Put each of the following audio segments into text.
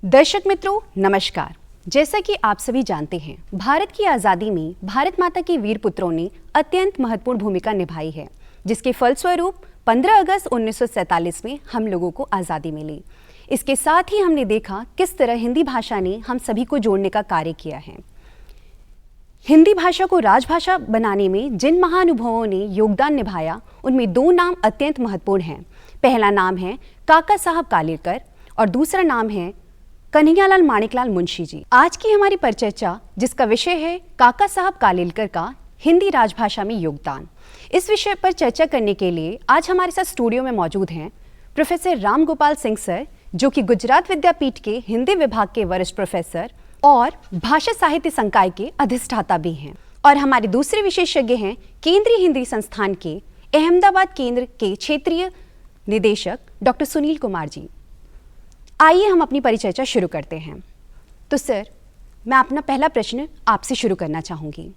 दर्शक मित्रों नमस्कार। जैसा कि आप सभी जानते हैं, भारत की आज़ादी में भारत माता के वीर पुत्रों ने अत्यंत महत्वपूर्ण भूमिका निभाई है, जिसके फलस्वरूप 15 अगस्त 1947 में हम लोगों को आज़ादी मिली। इसके साथ ही हमने देखा किस तरह हिंदी भाषा ने हम सभी को जोड़ने का कार्य किया है। हिंदी भाषा को राजभाषा बनाने में जिन महानुभावों ने योगदान निभाया, उनमें दो नाम अत्यंत महत्वपूर्ण हैं। पहला नाम है काका साहब कालेलकर और दूसरा नाम है कन्हैयालाल माणिकलाल मुंशी जी। आज की हमारी परिचर्चा जिसका विषय है काका साहब कालेलकर का हिंदी राजभाषा में योगदान, इस विषय पर चर्चा करने के लिए आज हमारे साथ स्टूडियो में मौजूद हैं प्रोफेसर राम गोपाल सिंह सर, जो कि गुजरात विद्यापीठ के हिंदी विभाग के वरिष्ठ प्रोफेसर और भाषा साहित्य संकाय के अधिष्ठाता भी हैं। और हमारे दूसरे विशेषज्ञ हैं केंद्रीय हिंदी संस्थान के अहमदाबाद केंद्र के क्षेत्रीय निदेशक डॉक्टर सुनील कुमार जी। आइए हम अपनी परिचर्चा शुरू करते हैं। तो सर, मैं अपना पहला प्रश्न आपसे शुरू करना चाहूँगी।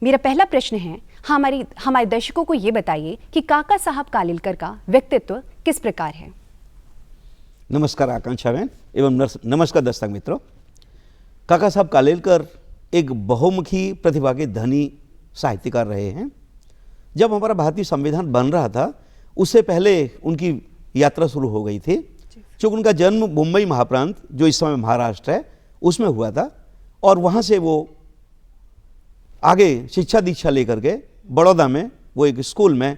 मेरा पहला प्रश्न है, हमारे दर्शकों को ये बताइए कि काका साहब कालेलकर का व्यक्तित्व किस प्रकार है। नमस्कार आकांक्षा बहन एवं नमस्कार दर्शक मित्रों। काका साहब कालेलकर एक बहुमुखी प्रतिभा के धनी साहित्यकार रहे हैं। जब हमारा भारतीय संविधान बन रहा था, उससे पहले उनकी यात्रा शुरू हो गई थी। चूँकि उनका जन्म मुंबई महाप्रांत, जो इस समय महाराष्ट्र है, उसमें हुआ था और वहाँ से वो आगे शिक्षा दीक्षा लेकर के बड़ौदा में वो एक स्कूल में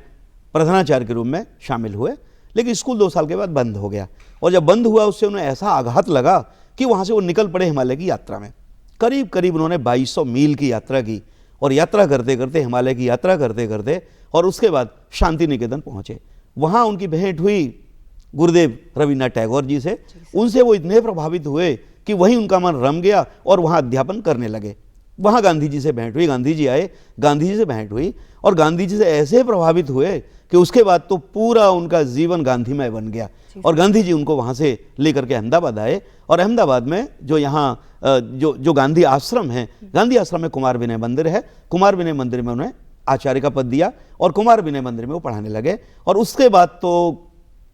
प्रधानाचार्य के रूप में शामिल हुए। लेकिन स्कूल 2 साल के बाद बंद हो गया और जब बंद हुआ उससे उन्हें ऐसा आघात लगा कि वहाँ से वो निकल पड़े हिमालय की यात्रा में। करीब करीब उन्होंने 2200 मील की यात्रा की और यात्रा करते करते हिमालय की यात्रा करते करते और उसके बाद शांति निकेतन पहुँचे। वहाँ उनकी भेंट हुई गुरुदेव रविन्द्रनाथ टैगोर जी से। उनसे वो इतने प्रभावित हुए कि वहीं उनका मन रम गया और वहाँ अध्यापन करने लगे। वहाँ गांधी जी से भेंट हुई, गांधी जी आए, गांधी जी से भेंट हुई और गांधी जी से ऐसे प्रभावित हुए कि उसके बाद तो पूरा उनका जीवन गांधीमय बन गया। और गांधी जी उनको वहाँ से लेकर के अहमदाबाद आए और अहमदाबाद में जो यहाँ जो गांधी आश्रम है, गांधी आश्रम में कुमार विनय मंदिर है, कुमार विनय मंदिर में उन्हें आचार्य का पद दिया और कुमार विनय मंदिर में वो पढ़ाने लगे। और उसके बाद तो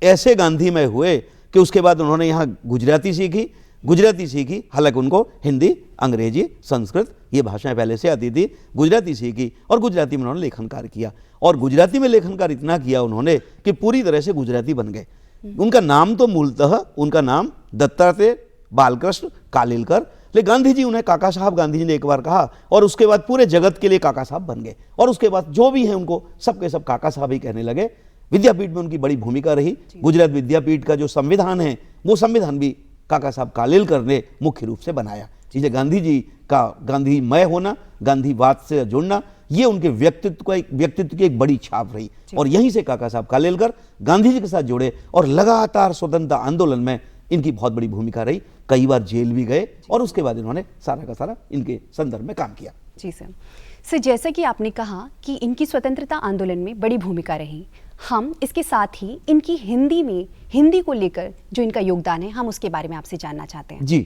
ऐसे गांधीमय हुए कि उसके बाद उन्होंने यहाँ गुजराती सीखी। हालांकि उनको हिंदी, अंग्रेजी, संस्कृत ये भाषाएं पहले से आती थी। गुजराती सीखी और गुजराती में उन्होंने लेखन कार्य किया और गुजराती में लेखन कार्य इतना किया उन्होंने कि पूरी तरह से गुजराती बन गए। उनका नाम तो मूलतः उनका नाम दत्तात्रेय बालकृष्ण कालेलकर, लेकिन गांधी जी उन्हें काका साहब, गांधी जी ने एक बार कहा और उसके बाद पूरे जगत के लिए काका साहब बन गए। और उसके बाद जो भी है उनको सबके सब काका साहब ही कहने लगे। विद्यापीठ में उनकी बड़ी भूमिका रही। गुजरात विद्यापीठ का जो संविधान है, वो संविधान भी काका साहब कालेलकर ने मुख्य रूप से बनाया। इसलिए गांधी जी का गांधीमय होना, गांधीवाद से जुड़ना, ये उनके व्यक्तित्व की एक बड़ी छाप रही। और यहीं से काका साहब कालेलकर गांधी जी के साथ जुड़े और लगातार स्वतंत्रता आंदोलन में इनकी बहुत बड़ी भूमिका रही। कई बार जेल भी गए और उसके बाद इन्होंने सारा का सारा इनके संदर्भ में काम किया। जी सर, जैसा कि आपने कहा कि इनकी स्वतंत्रता आंदोलन में बड़ी भूमिका रही, हम इसके साथ ही इनकी हिंदी को लेकर जो इनका योगदान है, हम उसके बारे में आपसे जानना चाहते हैं। जी,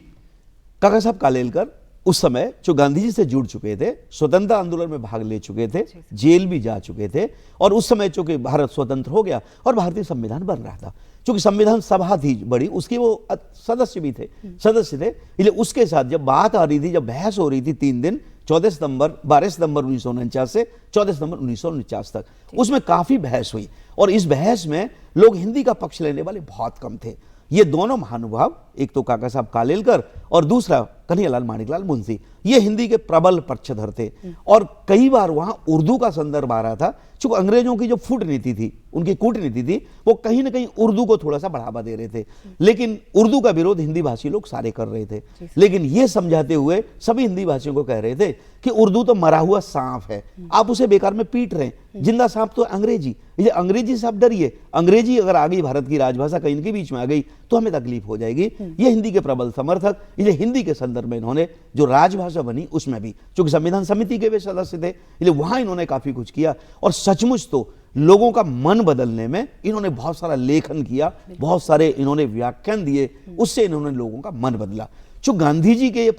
काका साहब कालेलकर उस समय जो गांधी जी से जुड़ चुके थे, स्वतंत्रता आंदोलन में भाग ले चुके थे, जेल भी जा चुके थे और उस समय चूंकि भारत स्वतंत्र हो गया और भारतीय संविधान बन रहा था, चूंकि संविधान सभा थी बड़ी, उसकी वो सदस्य थे। इसलिए उसके साथ जब बात आ रही थी, जब बहस हो रही थी 3 दिन, 12 सितंबर 1949 से 14 सितंबर 1949 तक, उसमें काफी बहस हुई और इस बहस में लोग हिंदी का पक्ष लेने वाले बहुत कम थे। ये दोनों महानुभाव, एक तो काका साहब कालेलकर और दूसरा कन्हैयालाल माणिकलाल मुंशी, ये हिंदी के प्रबल पक्षधर थे। और कई बार वहां उर्दू का संदर्भ आ रहा था, चूंकि अंग्रेजों की जो फूटनीति थी, उनकी कूटनीति थी, वो कहीं ना कहीं उर्दू को थोड़ा सा बढ़ावा दे रहे थे। लेकिन उर्दू का विरोध हिंदी भाषी लोग सारे कर रहे थे। लेकिन ये समझाते हुए सभी हिंदी भाषियों को कह रहे थे कि उर्दू तो मरा हुआ सांप है, आप उसे बेकार में पीट रहे हैं। जिंदा सांप तो अंग्रेजी, ये अंग्रेजी से आप डरिए। अंग्रेजी अगर आ गई, भारत की राजभाषा कहीं इनके बीच में आ गई तो हमें तकलीफ हो जाएगी। ये हिंदी के प्रबल समर्थक, इसलिए हिंदी के संदर्भ में इन्होंने जो राजभाषा बनी उसमें भी, चूंकि संविधान समिति के वे सदस्य थे, इसलिए वहां इन्होंने काफी कुछ किया। और सचमुच तो लोगों का मन बदलने में इन्होंने बहुत सारा लेखन किया, बहुत सारे इन्होंने व्याख्यान दिए, उससे इन्होंने लोगों का मन बदला। जो गांधी जी के ये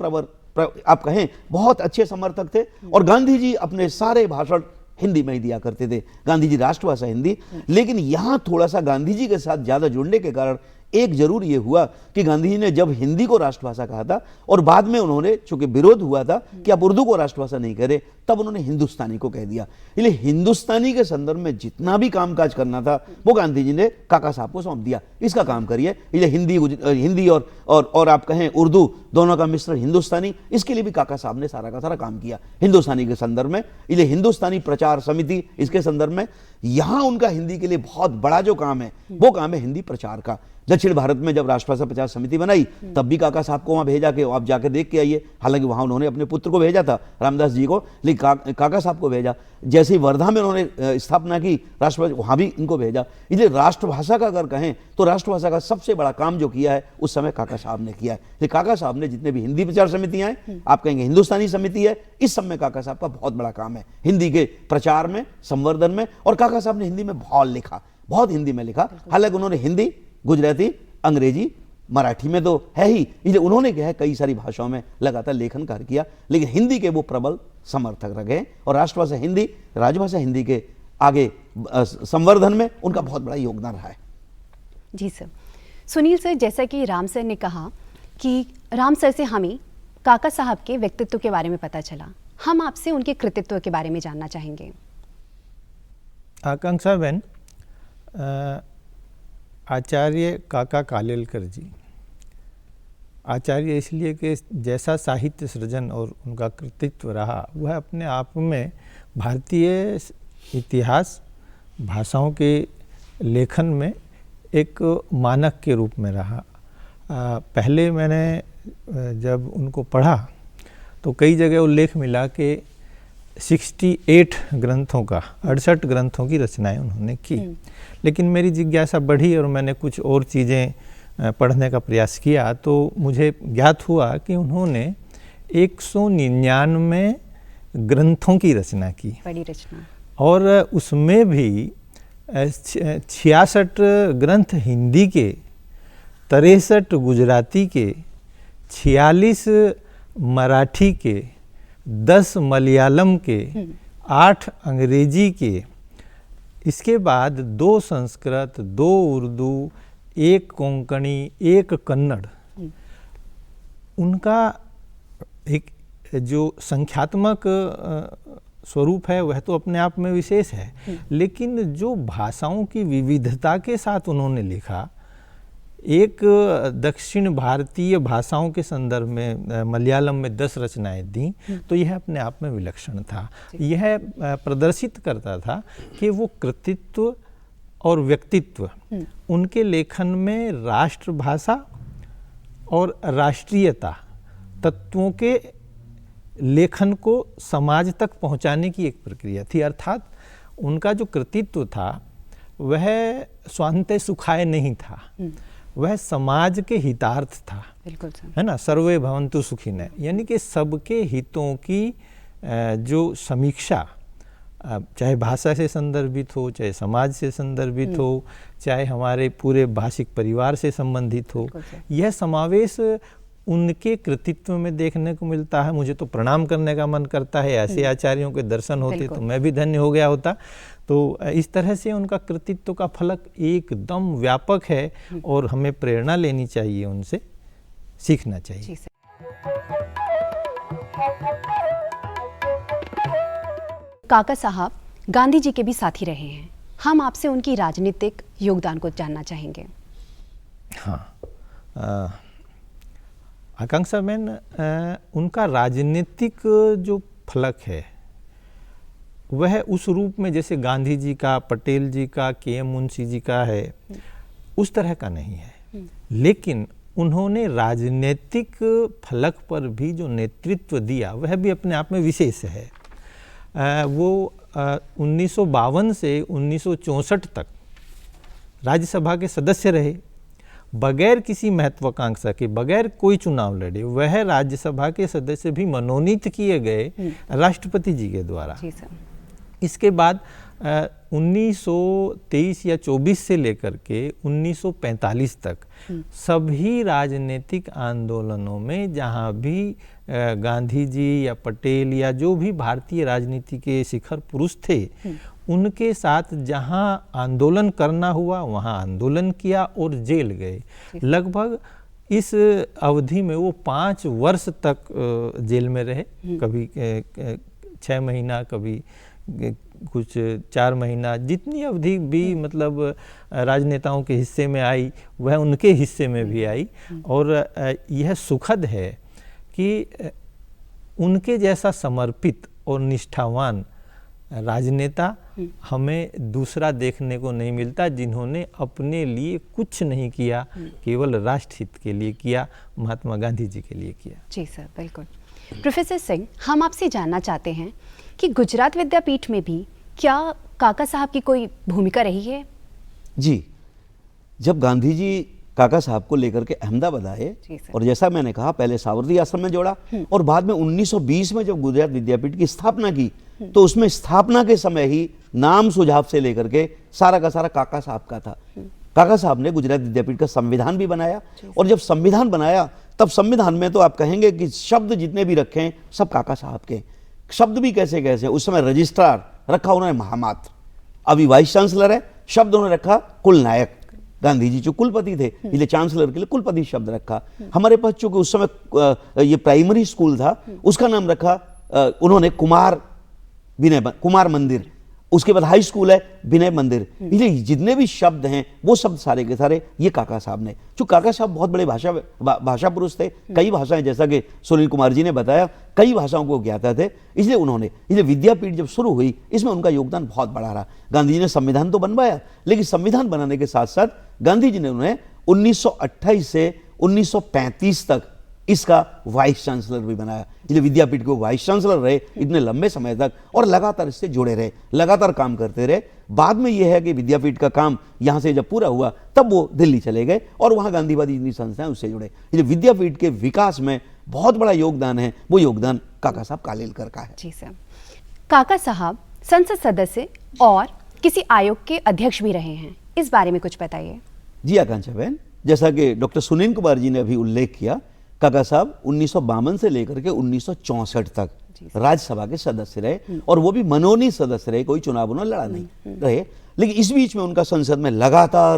आप कहें बहुत अच्छे समर्थक थे और गांधी जी अपने सारे भाषण हिंदी में ही दिया करते थे। गांधी जी राष्ट्रभाषा हिंदी, लेकिन यहाँ थोड़ा सा गांधी जी के साथ ज़्यादा जुड़ने के कारण एक जरूर ये हुआ कि गांधी जी ने जब हिंदी को राष्ट्रभाषा कहा था और बाद में उन्होंने, चूंकि विरोध हुआ था कि आप उर्दू को राष्ट्रभाषा नहीं करे, तब उन्होंने हिंदुस्तानी को कह दिया। इसलिए हिंदुस्तानी के संदर्भ में जितना भी कामकाज करना था वो गांधी जी ने काका साहब को सौंप दिया, इसका काम करिए। इसलिए हिंदी और आप कहें उर्दू दोनों का मिश्रण हिंदुस्तानी, इसके लिए भी काका साहब ने सारा का सारा काम किया हिंदुस्तानी के संदर्भ में। इसलिए हिंदुस्तानी प्रचार समिति, इसके संदर्भ में यहाँ उनका हिंदी के लिए बहुत बड़ा जो काम है वो काम है हिंदी प्रचार का। दक्षिण भारत में जब राष्ट्रभाषा प्रचार समिति बनाई तब भी काका साहब को वहां भेजा कि आप जाके देख के आइए। हालांकि वहां उन्होंने अपने पुत्र को भेजा था, रामदास जी को, लेकिन काका साहब को भेजा। जैसे ही वर्धा में उन्होंने स्थापना की राष्ट्रभाषा, वहां भी इनको भेजा। इसलिए राष्ट्रभाषा का अगर कहें तो राष्ट्रभाषा का सबसे बड़ा काम जो किया है उस समय काका साहब ने किया है। लेकिन काका साहब ने जितने भी हिंदी प्रचार समितियां हैं, आप कहेंगे हिंदुस्तानी समिति है, इस सब में काका साहब का बहुत बड़ा काम है हिंदी के प्रचार में, संवर्धन में। और काका साहब ने हिंदी में बहुत लिखा, बहुत हिंदी में लिखा। हालांकि उन्होंने हिंदी, गुजराती, अंग्रेजी, मराठी में तो है ही, इसलिए उन्होंने क्या है कई सारी भाषाओं में लगातार लेखन कार्य किया, लेकिन हिंदी के वो प्रबल समर्थक रहे और राष्ट्रभाषा हिंदी, राजभाषा हिंदी के आगे संवर्धन में उनका बहुत बड़ा योगदान रहा है। जी सर। सुनील सर, जैसा कि राम सर ने कहा कि राम सर से हमें काका साहब के व्यक्तित्व के बारे में पता चला, हम आपसे उनके कृतित्व के बारे में जानना चाहेंगे। आकांक्षा बहन, आचार्य काका कालेलकर जी आचार्य इसलिए कि जैसा साहित्य सृजन और उनका कृतित्व रहा वह अपने आप में भारतीय इतिहास, भाषाओं के लेखन में एक मानक के रूप में रहा। पहले मैंने जब उनको पढ़ा तो कई जगह उल्लेख मिला कि 68 ग्रंथों का, 68 ग्रंथों की रचनाएं उन्होंने की। लेकिन मेरी जिज्ञासा बढ़ी और मैंने कुछ और चीज़ें पढ़ने का प्रयास किया तो मुझे ज्ञात हुआ कि उन्होंने 199 ग्रंथों की रचना की, बड़ी रचना, और उसमें भी 66 ग्रंथ हिंदी के, 63 गुजराती के, 46 मराठी के, 10 मलयालम के, 8 अंग्रेजी के, इसके बाद 2 संस्कृत, 2 उर्दू, 1 कोंकणी, 1 कन्नड़। उनका एक जो संख्यात्मक स्वरूप है वह तो अपने आप में विशेष है, लेकिन जो भाषाओं की विविधता के साथ उन्होंने लिखा, एक दक्षिण भारतीय भाषाओं के संदर्भ में मलयालम में 10 रचनाएं दी, तो यह अपने आप में विलक्षण था। यह प्रदर्शित करता था कि वो कृतित्व और व्यक्तित्व, उनके लेखन में राष्ट्रभाषा और राष्ट्रीयता तत्वों के लेखन को समाज तक पहुंचाने की एक प्रक्रिया थी। अर्थात उनका जो कृतित्व था वह स्वान्ते सुखाय नहीं था, वह समाज के हितार्थ था। बिल्कुल है ना, सर्वे भवन्तु सुखिनः, यानी कि सबके हितों की जो समीक्षा, चाहे भाषा से संदर्भित हो, चाहे समाज से संदर्भित हो, चाहे हमारे पूरे भाषिक परिवार से संबंधित हो, यह समावेश उनके कृतित्व में देखने को मिलता है। मुझे तो प्रणाम करने का मन करता है, ऐसे आचार्यों के दर्शन होते तो मैं भी धन्य हो गया होता। तो इस तरह से उनका कृतित्व का फलक एकदम व्यापक है और हमें प्रेरणा लेनी चाहिए, उनसे सीखना चाहिए। काका साहब गांधी जी के भी साथी रहे हैं, हम आपसे उनकी राजनीतिक योगदान को जानना चाहेंगे। हाँ, आकांक्षा बहन, उनका राजनीतिक जो फलक है वह उस रूप में जैसे गांधी जी का, पटेल जी का, के.एम. मुंशी जी का है, उस तरह का नहीं है। लेकिन उन्होंने राजनीतिक फलक पर भी जो नेतृत्व दिया वह भी अपने आप में विशेष है। वो 1952 से 1964 तक राज्यसभा के सदस्य रहे, बगैर किसी महत्वाकांक्षा के, बगैर कोई चुनाव लड़े। वह राज्यसभा के सदस्य भी मनोनीत किए गए राष्ट्रपति जी के द्वारा। इसके बाद 1923 या 24 से लेकर के 1945 तक सभी राजनीतिक आंदोलनों में जहाँ भी गांधी जी या पटेल या जो भी भारतीय राजनीति के शिखर पुरुष थे, उनके साथ जहां आंदोलन करना हुआ वहां आंदोलन किया और जेल गए। लगभग इस अवधि में वो 5 वर्ष तक जेल में रहे, कभी 6 महीना, कभी कुछ 4 महीना, जितनी अवधि भी मतलब राजनेताओं के हिस्से में आई वह उनके हिस्से में भी आई। और यह सुखद है कि उनके जैसा समर्पित और निष्ठावान राजनेता हमें दूसरा देखने को नहीं मिलता, जिन्होंने अपने लिए कुछ नहीं किया, केवल राष्ट्र हित के लिए किया, महात्मा गांधी जी के लिए किया। जी सर, बिल्कुल। प्रोफेसर सिंह, हम आपसे जानना चाहते हैं कि गुजरात विद्यापीठ में भी क्या काका साहब की कोई भूमिका रही है? जी, जब गांधी जी काका साहब को लेकर के अहमदाबाद आए, और जैसा मैंने कहा पहले साबरमती आश्रम में जोड़ा और बाद में 1920 में जब गुजरात विद्यापीठ की स्थापना की, तो उसमें स्थापना के समय ही नाम सुझाव से लेकर के सारा का सारा काका साहब का था। काका साहब ने गुजरात विद्यापीठ का संविधान भी बनाया, और जब संविधान बनाया तब संविधान में तो आप कहेंगे कि शब्द जितने भी रखे हैं सब काका साहब के। शब्द भी कैसे कैसे, उस समय रजिस्ट्रार रखा उन्होंने महामात्र, अभी वाइस चांसलर है, शब्द उन्होंने रखा कुल नायक। गांधी जी जो कुलपति थे, इसलिए चांसलर के लिए कुलपति शब्द रखा। हमारे पास चूंकि उस समय ये प्राइमरी स्कूल था, उसका नाम रखा उन्होंने कुमार मंदिर। उसके बाद हाई स्कूल है विनय मंदिर। इसलिए जितने भी शब्द हैं वो शब्द सारे के सारे ये काका साहब ने। जो काका साहब बहुत बड़े भाषा पुरुष थे, कई भाषाएं, जैसा कि सुनील कुमार जी ने बताया, कई भाषाओं को ज्ञाता थे। इसलिए विद्यापीठ जब शुरू हुई इसमें उनका योगदान बहुत बड़ा रहा। गांधी जी ने संविधान तो बनवाया, लेकिन संविधान बनाने के साथ साथ गांधी जी ने उन्हें 1928 से 1935 तक इसका वाइस चांसलर भी बनाया। इसलिए विद्यापीठ के वाइस चांसलर रहे इतने लंबे समय तक, और लगातार इससे जुड़े रहे, लगातार काम करते रहे। बाद में यह है कि विद्यापीठ का काम यहां से जब पूरा हुआ तब वो दिल्ली चले गए और वहां गांधीवादी जितनी संस्थाएं उससे जुड़े। इसलिए विद्यापीठ के विकास में बहुत बड़ा योगदान है, वो योगदान काका साहब कालेलकर का है। जी सर। काका साहब संसद सदस्य और किसी आयोग के अध्यक्ष भी रहे हैं, इस बारे में कुछ बताइए। जी आकांक्षा बहन, जैसा कि डॉक्टर सुनील कुमार जी ने अभी उल्लेख किया, काका साहब 1952 से लेकर के 1964 तक राज्यसभा के सदस्य रहे, और वो भी मनोनीत सदस्य रहे, कोई चुनाव उन्होंने लड़ा नहीं रहे। लेकिन इस बीच में उनका संसद में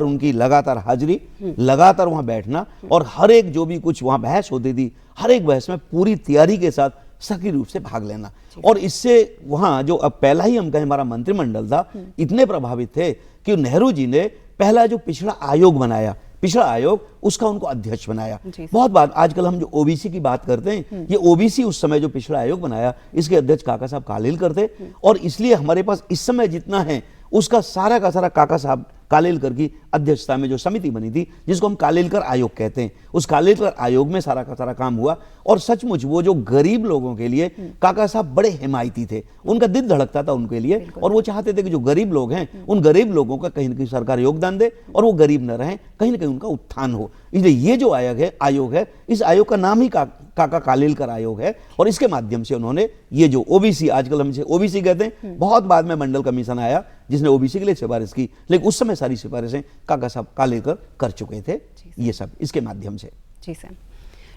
उनकी लगातार हाजिरी, लगातार वहां बैठना, और हर एक जो भी कुछ वहां बहस होती थी, हर एक बहस में पूरी तैयारी के साथ सक्रिय रूप से भाग लेना। और इससे वहां जो अब पहला ही हम कहें हमारा मंत्रिमंडल था, इतने प्रभावित थे कि नेहरू जी ने पहला जो पिछड़ा आयोग बनाया, पिछड़ा आयोग, उसका उनको अध्यक्ष बनाया। बहुत बात आजकल हम जो ओबीसी की बात करते हैं, ये ओबीसी उस समय जो पिछड़ा आयोग बनाया, इसके अध्यक्ष काका साहब कालेलकर थे। और इसलिए हमारे पास इस समय जितना है उसका सारा का सारा काका साहब कालेलकर की अध्यक्षता में जो समिति बनी थी, जिसको हम कालेलकर आयोग कहते हैं, उस कालेलकर आयोग में सारा का सारा काम हुआ। और सचमुच वो जो गरीब लोगों के लिए काका साहब बड़े हिमायती थे, उनका दिल धड़कता था उनके लिए, और वो चाहते थे कि जो गरीब लोग हैं उन गरीब लोगों का कहीं ना कहीं सरकार योगदान दे और वो गरीब न रहें, कहीं ना कहीं उनका उत्थान हो। इसलिए ये जो आयोग है, इस आयोग का नाम ही काका कालेलकर आयोग है। और इसके माध्यम से उन्होंने ये जो ओबीसी, आजकल हम इसे ओबीसी कहते हैं, बहुत बाद में मंडल कमीशन आया जिसने ओबीसी के लिए सिफारिश की, लेकिन उस समय सारी सिफारिशें काका साहब कालेलकर कर चुके थे, ये सब इसके माध्यम से। जी सर।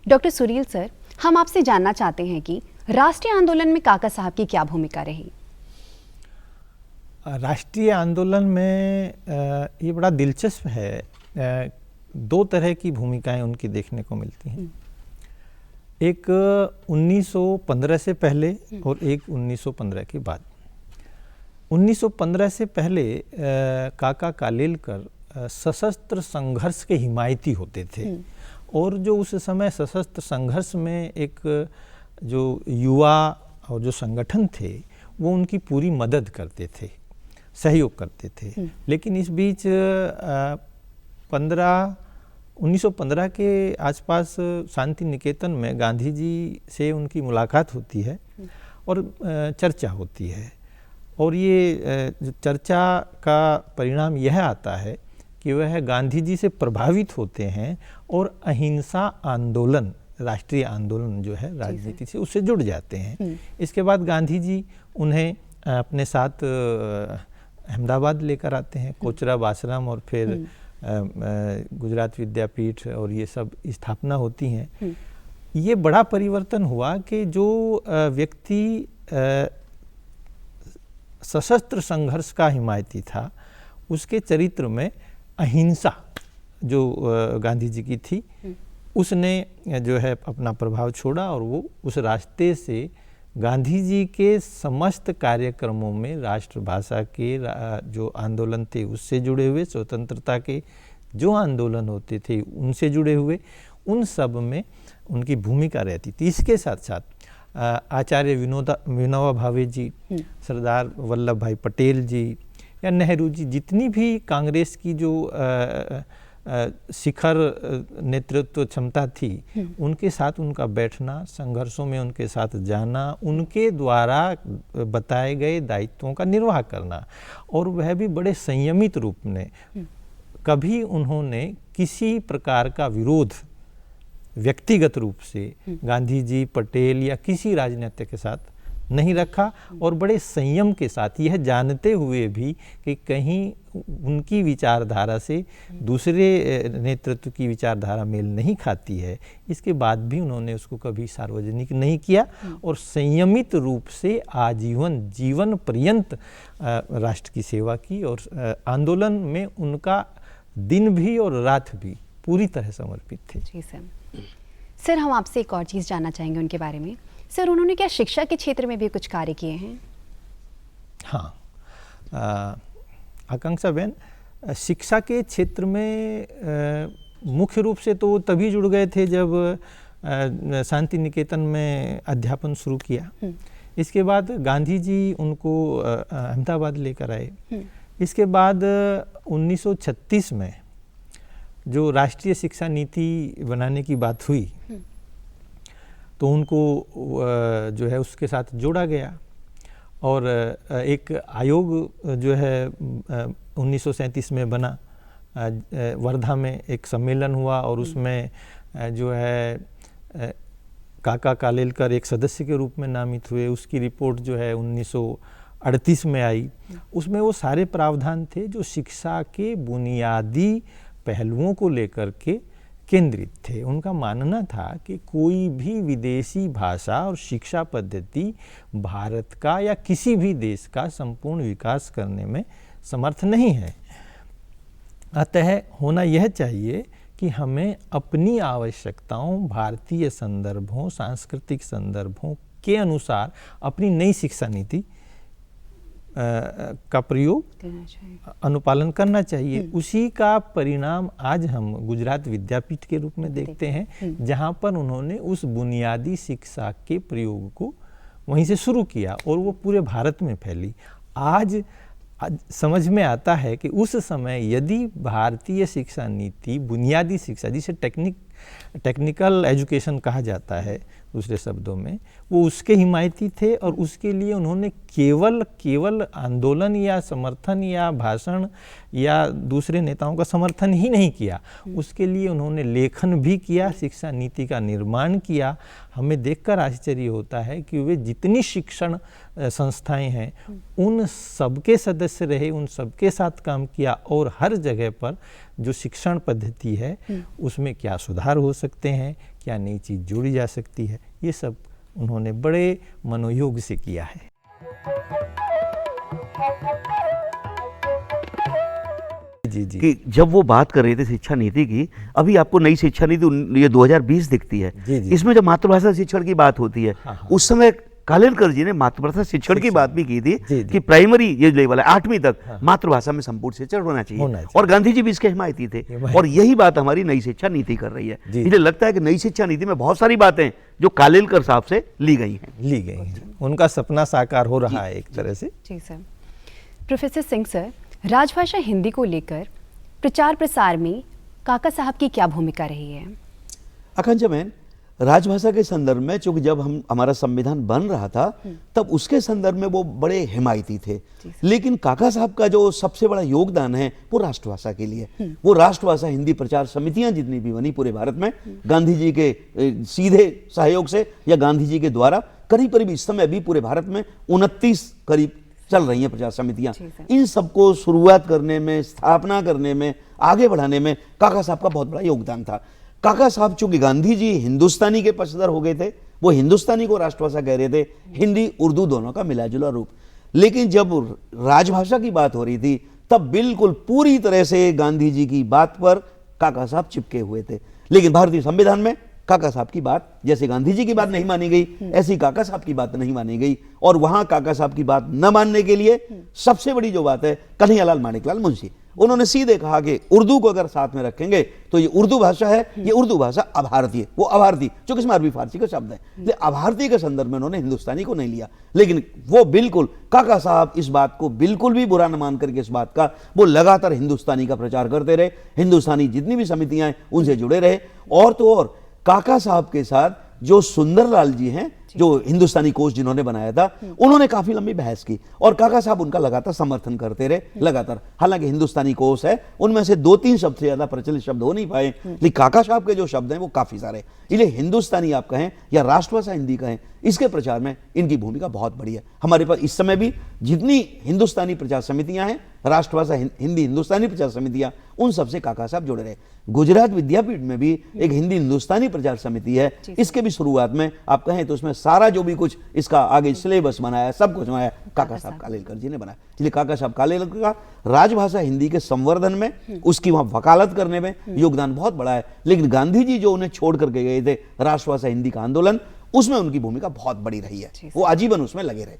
डॉक्टर सुनील सर, हम आपसे जानना चाहते हैं कि राष्ट्रीय आंदोलन में काका साहब की क्या भूमिका रही? राष्ट्रीय आंदोलन में ये बड़ा दिलचस्प है, 2 तरह की भूमिकाएं उनकी देखने को मिलती हैं। एक 1915 से पहले और एक 1915 के बाद। 1915 से पहले काका कालेलकर सशस्त्र संघर्ष के हिमायती होते थे, और जो उस समय सशस्त्र संघर्ष में एक जो युवा और जो संगठन थे वो उनकी पूरी मदद करते थे, सहयोग करते थे। लेकिन इस बीच 1915 के आसपास शांति निकेतन में गांधी जी से उनकी मुलाकात होती है और चर्चा होती है, और ये चर्चा का परिणाम यह आता है कि वह गांधी जी से प्रभावित होते हैं और अहिंसा आंदोलन, राष्ट्रीय आंदोलन जो है राजनीति से, उससे जुड़ जाते हैं। इसके बाद गांधी जी उन्हें अपने साथ अहमदाबाद लेकर आते हैं, कोचरब आश्रम, और फिर गुजरात विद्यापीठ और ये सब स्थापना होती हैं। ये बड़ा परिवर्तन हुआ कि जो व्यक्ति सशस्त्र संघर्ष का हिमायती था, उसके चरित्र में अहिंसा जो गांधी जी की थी, उसने जो है अपना प्रभाव छोड़ा और वो उस रास्ते से गांधी जी के समस्त कार्यक्रमों में राष्ट्रभाषा के जो आंदोलन थे उससे जुड़े हुए, स्वतंत्रता के जो आंदोलन होते थे उनसे जुड़े हुए, उन सब में उनकी भूमिका रहती थी। इसके साथ साथ आचार्य विनोबा भावे जी, सरदार वल्लभ भाई पटेल जी या नेहरू जी, जितनी भी कांग्रेस की जो शिखर नेतृत्व क्षमता थी, उनके साथ उनका बैठना, संघर्षों में उनके साथ जाना, उनके द्वारा बताए गए दायित्वों का निर्वाह करना, और वह भी बड़े संयमित रूप में। कभी उन्होंने किसी प्रकार का विरोध व्यक्तिगत रूप से गांधी जी, पटेल या किसी राजनीतिक के साथ नहीं रखा, और बड़े संयम के साथ, यह जानते हुए भी कि कहीं उनकी विचारधारा से दूसरे नेतृत्व की विचारधारा मेल नहीं खाती है, इसके बाद भी उन्होंने उसको कभी सार्वजनिक नहीं किया और संयमित रूप से आजीवन जीवन पर्यंत राष्ट्र की सेवा की, और आंदोलन में उनका दिन भी और रात भी पूरी तरह समर्पित थे। जी सर, हम आपसे एक और चीज़ जानना चाहेंगे उनके बारे में। सर, उन्होंने क्या शिक्षा के क्षेत्र में भी कुछ कार्य किए हैं? हाँ, आकांक्षा बहन, शिक्षा के क्षेत्र में मुख्य रूप से तो तभी जुड़ गए थे जब शांति निकेतन में अध्यापन शुरू किया। इसके बाद गांधी जी उनको अहमदाबाद लेकर आए। इसके बाद 1936 में जो राष्ट्रीय शिक्षा नीति बनाने की बात हुई, तो उनको जो है उसके साथ जोड़ा गया, और एक आयोग जो है 1937 में बना। वर्धा में एक सम्मेलन हुआ और उसमें जो है काका कालेलकर एक सदस्य के रूप में नामित हुए। उसकी रिपोर्ट जो है 1938 में आई। उसमें वो सारे प्रावधान थे जो शिक्षा के बुनियादी पहलुओं को लेकर के केंद्रित थे। उनका मानना था कि कोई भी विदेशी भाषा और शिक्षा पद्धति भारत का या किसी भी देश का संपूर्ण विकास करने में समर्थ नहीं है। अतः होना यह चाहिए कि हमें अपनी आवश्यकताओं, भारतीय संदर्भों, सांस्कृतिक संदर्भों के अनुसार अपनी नई शिक्षा नीति का प्रयोग, अनुपालन करना चाहिए। उसी का परिणाम आज हम गुजरात विद्यापीठ के रूप में देखते हैं, जहां पर उन्होंने उस बुनियादी शिक्षा के प्रयोग को वहीं से शुरू किया और वो पूरे भारत में फैली। आज समझ में आता है कि उस समय यदि भारतीय शिक्षा नीति, बुनियादी शिक्षा जिसे टेक्निकल एजुकेशन कहा जाता है दूसरे शब्दों में, वो उसके हिमायती थे, और उसके लिए उन्होंने केवल आंदोलन या समर्थन या भाषण या दूसरे नेताओं का समर्थन ही नहीं किया, उसके लिए उन्होंने लेखन भी किया, शिक्षा नीति का निर्माण किया। हमें देखकर आश्चर्य होता है कि वे जितनी शिक्षण संस्थाएं हैं उन सबके सदस्य रहे, उन सबके साथ काम किया, और हर जगह पर जो शिक्षण पद्धति है उसमें क्या सुधार हो सकते हैं, क्या नई चीज़ जोड़ी जा सकती है, ये सब उन्होंने बड़े मनोयोग से किया है। जी कि जब वो बात कर रहे थे शिक्षा नीति की, अभी आपको नई शिक्षा नीति ये 2020 दिखती है। इसमें जब मातृभाषा शिक्षण की बात होती है, उस समय कालेलकर जी ने मातृभाषा शिक्षण की बात भी की थी कि प्राइमरी ये लेवल है 8वीं तक मातृभाषा में संपूर्ण शिक्षण होना चाहिए, और गांधी जी भी इसके हिमायती थे। और यही बात हमारी नई शिक्षा नीति कर रही है। मुझे लगता है कि नई शिक्षा नीति में बहुत सारी बातें जो कालेलकर साहब से ली गई हैं, उनका सपना साकार हो रहा है एक तरह से। जी सर। प्रोफेसर सिंह सर, राजभाषा हिंदी को लेकर प्रचार प्रसार में काका साहब की क्या भूमिका रही है? आकांक्षा बहन, राजभाषा के संदर्भ में चूंकि जब हमारा संविधान बन रहा था तब उसके संदर्भ में वो बड़े हिमायती थे, लेकिन काका साहब का जो सबसे बड़ा योगदान है वो राष्ट्रभाषा के लिए। वो राष्ट्रभाषा हिंदी प्रचार समितियां जितनी भी बनी पूरे भारत में, गांधी जी के सीधे सहयोग से या गांधी जी के द्वारा, करीब इस समय भी पूरे भारत में 29 करीब चल रही हैं प्रचार समितियां। इन सबको शुरुआत करने में, स्थापना करने में, आगे बढ़ाने में काका साहब का बहुत बड़ा योगदान था। काका साहब चूंकि गांधी जी हिंदुस्तानी के पक्षधर हो गए थे, वो हिंदुस्तानी को राष्ट्रभाषा कह रहे थे, हिंदी उर्दू दोनों का मिला जुला रूप। लेकिन जब राजभाषा की बात हो रही थी तब बिल्कुल पूरी तरह से गांधी जी की बात पर काका साहब चिपके हुए थे। लेकिन भारतीय संविधान में काका साहब की बात, जैसे गांधी जी की बात नहीं मानी गई, ऐसी काका साहब की बात नहीं मानी गई। और वहां काका साहब की बात न मानने के लिए सबसे बड़ी जो बात है, कन्हैयालाल माणिकलाल मुंशी, उन्होंने सीधे कहा कि उर्दू को अगर साथ में रखेंगे तो ये उर्दू भाषा है, ये उर्दू भाषा अभारतीय, वो अभारती जो कि अरबी फारसी का शब्द है, लेकिन अभारतीय के संदर्भ में उन्होंने हिंदुस्तानी को नहीं लिया। लेकिन वो बिल्कुल काका साहब इस बात को बिल्कुल भी बुरा न मान करके इस बात का वो लगातार हिंदुस्तानी का प्रचार करते रहे। हिंदुस्तानी जितनी भी समितियां हैं उनसे जुड़े रहे। और तो और काका साहब के साथ जो सुंदरलाल जी हैं, जो हिंदुस्तानी कोश जिन्होंने बनाया था, उन्होंने काफी लंबी बहस की और काका साहब उनका लगातार समर्थन करते रहे लगातार। हालांकि हिंदुस्तानी कोश है, उनमें से 2-3 शब्द से ज्यादा प्रचलित शब्द हो नहीं पाए, लेकिन काका साहब के जो शब्द हैं वो काफी सारे। इसलिए हिंदुस्तानी आप कहें या राष्ट्रभाषा हिंदी कहें, इसके प्रचार में इनकी भूमिका बहुत बड़ी है। हमारे पास इस समय भी जितनी हिंदुस्तानी प्रचार समितियां हैं, राष्ट्रभाषा हिंदी हिंदुस्तानी प्रचार समितियां, उन सबसे काका साहब जुड़े रहे। गुजरात विद्यापीठ में भी एक हिंदी हिंदुस्तानी प्रचार समिति है। इसके भी शुरुआत में आप कहें तो उसमें सारा जो भी कुछ इसका आगे सिलेबस बनाया, सब कुछ बनाया काका साहब कालेलकर जी ने बनाया। इसलिए काका साहब कालेलकर का राजभाषा हिंदी के संवर्धन में, उसकी वहां वकालत करने में योगदान बहुत बड़ा है। लेकिन गांधी जी जो उन्हें छोड़ करके गए थे राष्ट्रभाषा हिंदी का आंदोलन, उसमें उनकी भूमिका बहुत बड़ी रही है। वो आजीवन उसमें लगे रहे।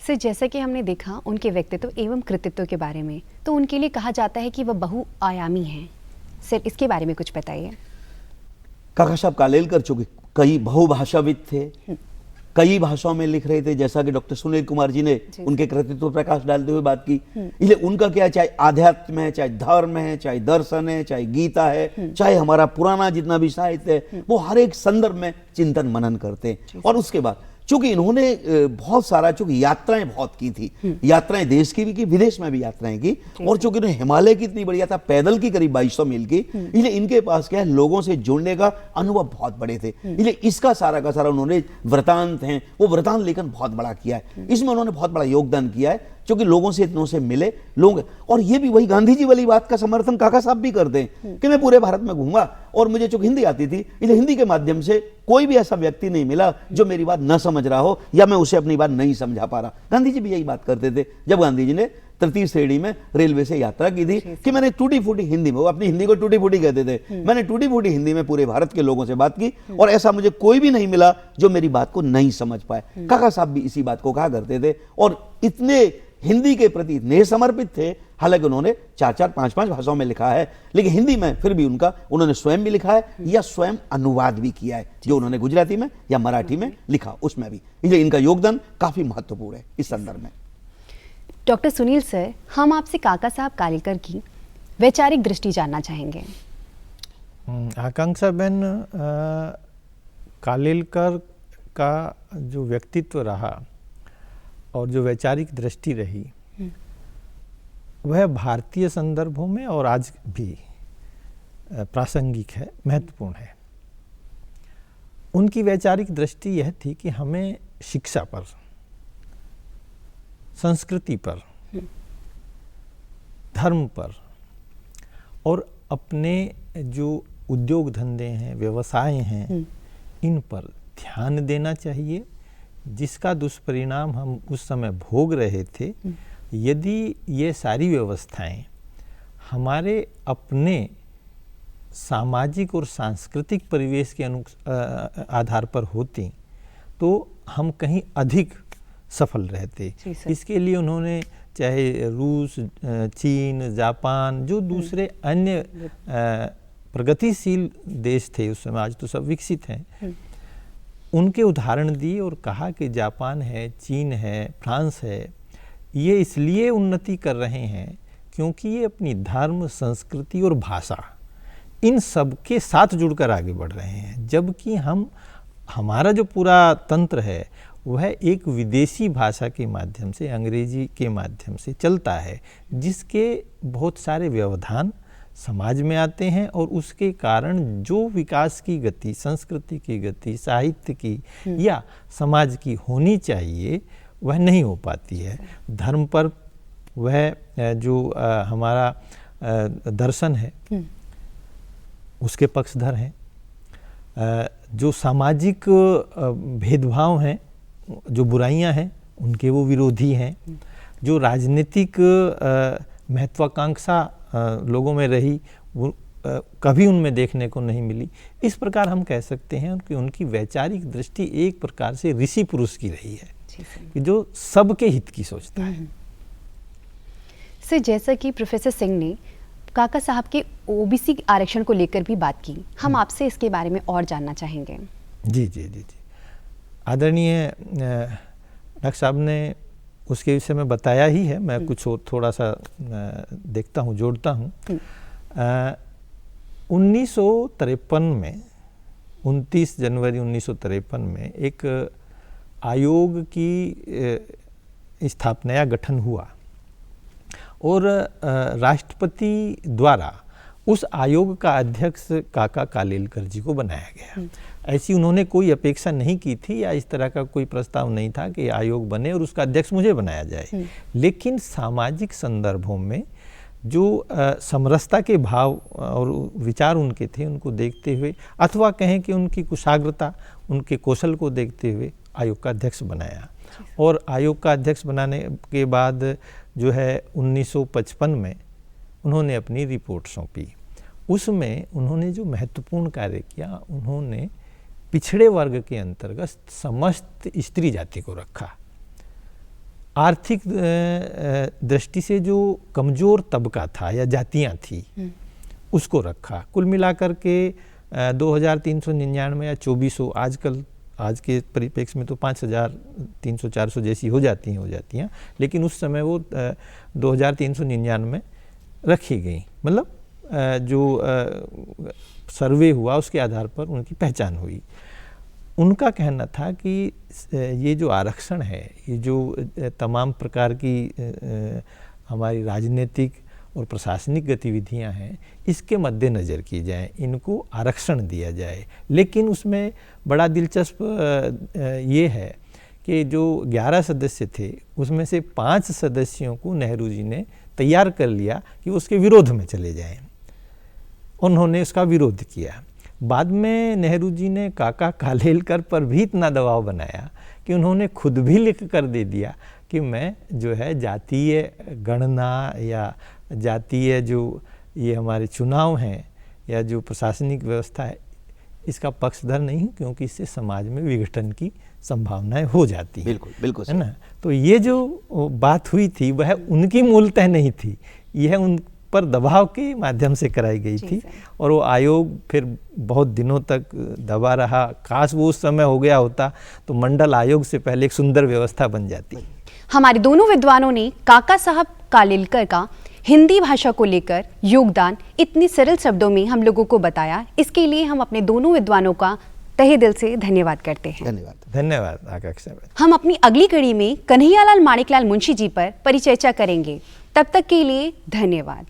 सर, जैसा कि हमने देखा उनके व्यक्तित्व एवं कृतित्व के बारे में, तो उनके लिए कहा जाता है कि वह बहुआयामी हैं। सर, इसके बारे में कुछ बताइए। काका साहब कालेलकर चूंकि कई बहुभाषाविद थे, कई भाषाओं में लिख रहे थे, जैसा कि डॉक्टर सुनील कुमार जी ने उनके कृतित्व पर प्रकाश डालते हुए बात की। इसलिए उनका क्या, चाहे आध्यात्म है, चाहे धर्म है, चाहे दर्शन है, चाहे गीता है, चाहे हमारा पुराना जितना भी साहित्य है, वो हर एक संदर्भ में चिंतन मनन करते हैं। और उसके बाद चूंकि इन्होंने बहुत सारा, चूंकि यात्राएं बहुत की थी, यात्राएं देश की भी की, विदेश में भी यात्राएं की, और चूंकि इन्होंने हिमालय की इतनी बड़ी यात्रा पैदल की करीब 2200 मील की, इसलिए इनके पास क्या है, लोगों से जुड़ने का अनुभव बहुत बड़े थे। इसलिए इसका सारा का सारा उन्होंने वृतांत हैं, वो वृतांत लेखन बहुत बड़ा किया है। इसमें उन्होंने बहुत बड़ा योगदान किया है, क्योंकि लोगों से इतनों से मिले लोग। और ये भी वही गांधी जी वाली बात का समर्थन काका साहब भी करते हैं कि मैं पूरे भारत में घूमा और मुझे चूंकि हिंदी आती थी, इसलिए हिंदी के माध्यम से कोई भी ऐसा व्यक्ति नहीं मिला जो मेरी बात न समझ रहा हो या मैं उसे अपनी बात नहीं समझा पा रहा। गांधी जी भी यही बात करते थे। जब गांधी जी ने तृतीय श्रेणी में रेलवे से यात्रा की थी कि मैंने टूटी फूटी हिंदी में, वो अपनी हिंदी को टूटी फूटी कहते थे, मैंने टूटी फूटी हिंदी में पूरे भारत के लोगों से बात की और ऐसा मुझे कोई भी नहीं मिला जो मेरी बात को नहीं समझ पाए। काका साहब भी इसी बात को कहा करते थे और इतने हिंदी के प्रति इतने समर्पित थे। हालांकि उन्होंने 4-4, 5-5 भाषाओं में लिखा है, लेकिन हिंदी में फिर भी उन्होंने स्वयं भी लिखा है या स्वयं अनुवाद भी किया है, जो उन्होंने गुजराती में या मराठी में लिखा उसमें भी। इसलिए इनका योगदान काफी महत्वपूर्ण है इस संदर्भ में। डॉक्टर सुनील सर, हम आपसे काका साहब कालेलकर की वैचारिक दृष्टि जानना चाहेंगे। आकांक्षा बहन, कालेलकर का जो व्यक्तित्व रहा और जो वैचारिक दृष्टि रही, वह भारतीय संदर्भों में और आज भी प्रासंगिक है, महत्वपूर्ण है। उनकी वैचारिक दृष्टि यह थी कि हमें शिक्षा पर, संस्कृति पर, धर्म पर और अपने जो उद्योग धंधे हैं, व्यवसाय हैं, इन पर ध्यान देना चाहिए, जिसका दुष्परिणाम हम उस समय भोग रहे थे। यदि ये सारी व्यवस्थाएं हमारे अपने सामाजिक और सांस्कृतिक परिवेश के आधार पर होती तो हम कहीं अधिक सफल रहते। इसके लिए उन्होंने चाहे रूस, चीन, जापान, जो दूसरे अन्य प्रगतिशील देश थे उस समय, आज तो सब विकसित हैं, उनके उदाहरण दिए और कहा कि जापान है, चीन है, फ्रांस है, ये इसलिए उन्नति कर रहे हैं क्योंकि ये अपनी धर्म, संस्कृति और भाषा, इन सब के साथ जुड़कर आगे बढ़ रहे हैं। जबकि हमारा जो पूरा तंत्र है वह एक विदेशी भाषा के माध्यम से, अंग्रेजी के माध्यम से चलता है, जिसके बहुत सारे व्यवधान समाज में आते हैं और उसके कारण जो विकास की गति, संस्कृति की गति, साहित्य की या समाज की होनी चाहिए वह नहीं हो पाती है। धर्म पर वह जो हमारा दर्शन है उसके पक्षधर हैं, जो सामाजिक भेदभाव हैं, जो बुराइयां हैं, उनके वो विरोधी हैं, जो राजनीतिक महत्वाकांक्षा लोगों में रही वो कभी उनमें देखने को नहीं मिली। इस प्रकार हम कह सकते हैं कि उनकी वैचारिक दृष्टि एक प्रकार से ऋषि पुरुष की रही है कि जो सबके हित की सोचता है। सर, जैसा कि प्रोफेसर सिंह ने काका साहब के ओबीसी आरक्षण को लेकर भी बात की, हम आपसे इसके बारे में और जानना चाहेंगे। जी जी जी जी, आदरणीय डॉक्टर साहब ने उसके विषय में बताया ही है, मैं कुछ और थोड़ा सा देखता हूँ, जोड़ता हूँ। 1953 में 29 जनवरी 1953 में एक आयोग की स्थापना या गठन हुआ और राष्ट्रपति द्वारा उस आयोग का अध्यक्ष काका कालेलकर जी को बनाया गया। ऐसी उन्होंने कोई अपेक्षा नहीं की थी या इस तरह का कोई प्रस्ताव नहीं था कि आयोग बने और उसका अध्यक्ष मुझे बनाया जाए। लेकिन सामाजिक संदर्भों में जो समरसता के भाव और विचार उनके थे, उनको देखते हुए अथवा कहें कि उनकी कुशाग्रता, उनके कौशल को देखते हुए आयोग का अध्यक्ष बनाया। और आयोग का अध्यक्ष बनाने के बाद जो है 1955 में उन्होंने अपनी रिपोर्ट सौंपी। उसमें उन्होंने जो महत्वपूर्ण कार्य किया, उन्होंने पिछड़े वर्ग के अंतर्गत समस्त स्त्री जाति को रखा। आर्थिक दृष्टि से जो कमज़ोर तबका था या जातियां थी उसको रखा। कुल मिलाकर के 2399 या 2400, आजकल आज के परिप्रेक्ष्य में तो 5300-400 जैसी हो जाती हैं, लेकिन उस समय वो 2399 रखी गई। मतलब जो सर्वे हुआ उसके आधार पर उनकी पहचान हुई। उनका कहना था कि ये जो आरक्षण है, ये जो तमाम प्रकार की हमारी राजनीतिक और प्रशासनिक गतिविधियां हैं, इसके मद्देनज़र की जाए, इनको आरक्षण दिया जाए। लेकिन उसमें बड़ा दिलचस्प ये है कि जो 11 सदस्य थे उसमें से 5 सदस्यों को नेहरू जी ने तैयार कर लिया कि उसके विरोध में चले जाएं। उन्होंने उसका विरोध किया। बाद में नेहरू जी ने काका कालेलकर पर भी इतना दबाव बनाया कि उन्होंने खुद भी लिख कर दे दिया कि मैं जो है जातीय गणना या जातीय जो ये हमारे चुनाव हैं या जो प्रशासनिक व्यवस्था है, इसका पक्षधर नहीं हूँ, क्योंकि इससे समाज में विघटन की संभावनाएं हो जाती हैं। बिल्कुल बिल्कुल, है ना। तो ये जो बात हुई थी वह उनकी मूलतः नहीं थी, यह उन पर दबाव के माध्यम से कराई गई थी। और वो आयोग फिर बहुत दिनों तक दबा रहा। काश वो उस समय हो गया होता तो मंडल आयोग से पहले एक सुंदर व्यवस्था बन जाती। हमारे दोनों विद्वानों ने काका साहब कालेलकर का हिंदी भाषा को लेकर योगदान इतनी सरल शब्दों में हम लोगों को बताया। इसके लिए हम अपने दोनों विद्वानों का तहे दिल से धन्यवाद करते हैं। धन्यवाद आकाश साहब। हम अपनी अगली कड़ी में कन्हैयालाल माणिकलाल मुंशी जी पर परिचर्चा करेंगे। तब तक के लिए धन्यवाद।